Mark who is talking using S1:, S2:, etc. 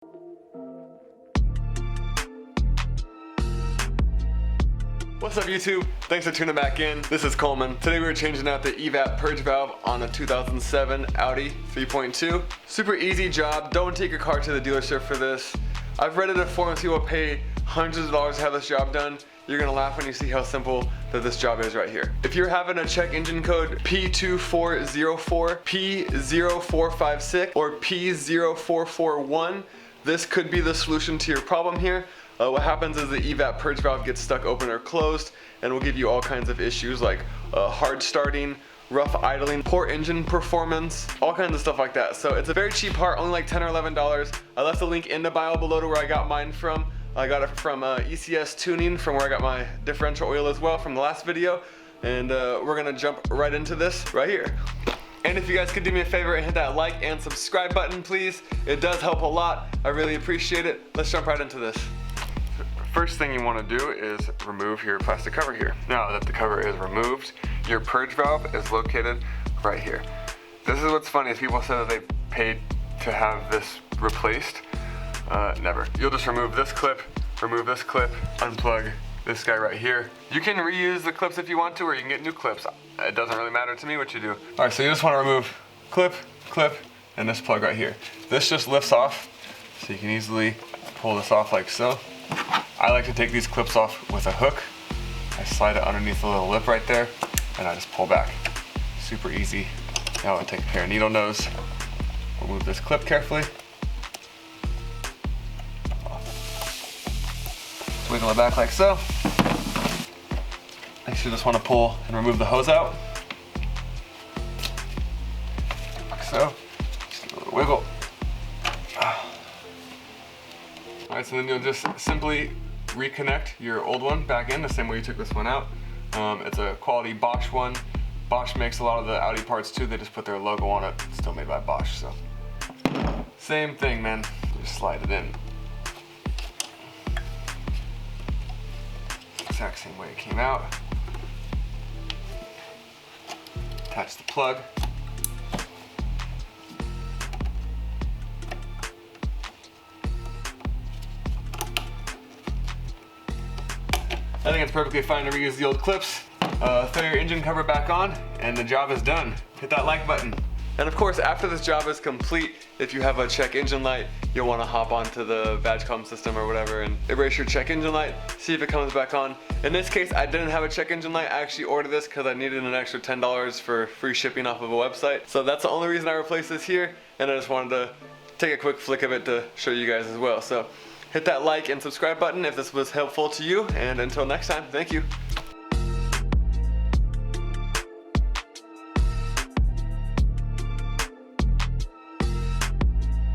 S1: What's up YouTube? Thanks for tuning back in. This is Coleman. Today we're changing out the EVAP Purge Valve on a 2007 Audi 3.2. Super easy job. Don't take your car to the dealership for this. I've read it at forums, people pay hundreds of dollars to have this job done. You're gonna laugh when you see how simple that this job is right here. If you're having a check engine code P0404, P0456, or P0441, this could be the solution to your problem here. What happens is the EVAP purge valve gets stuck open or closed and will give you all kinds of issues like hard starting, rough idling, poor engine performance, all kinds of stuff like that. So it's a very cheap part, only like $10 or $11. I left the link in the bio below to where I got mine from. I got it from ECS Tuning, from where I got my differential oil as well from the last video. And we're gonna jump right into this right here. And if you guys could do me a favor and hit that like and subscribe button, please. It does help a lot. I really appreciate it. Let's jump right into this. First thing you want to do is remove your plastic cover here. Now that the cover is removed, your purge valve is located right here. This is what's funny, is people say that they paid to have this replaced. Never. You'll just remove this clip, unplug this guy right here. You can reuse the clips if you want to, or you can get new clips. It doesn't really matter to me what you do. All right, so you just want to remove clip, and this plug right here. This just lifts off, so you can easily pull this off like so. I like to take these clips off with a hook. I slide it underneath the little lip right there, and I just pull back. Super easy. Now I'll take a pair of needle nose, remove this clip carefully. Wiggle it back like so. Next you just want to pull and remove the hose out. Like so. Just give it a little wiggle. Alright, so then you'll just simply reconnect your old one back in the same way you took this one out. It's a quality Bosch one. Bosch makes a lot of the Audi parts too. They just put their logo on it. It's still made by Bosch, so. Same thing, man. Just slide it in. Exact same way it came out. Attach the plug. I think it's perfectly fine to reuse the old clips. Throw your engine cover back on, and the job is done. Hit that like button. And of course, after this job is complete, if you have a check engine light, you'll want to hop onto the badge column system or whatever and erase your check engine light, see if it comes back on. In this case, I didn't have a check engine light. I actually ordered this because I needed an extra $10 for free shipping off of a website. So that's the only reason I replaced this here, and I just wanted to take a quick flick of it to show you guys as well. So hit that like and subscribe button if this was helpful to you, and until next time, thank you.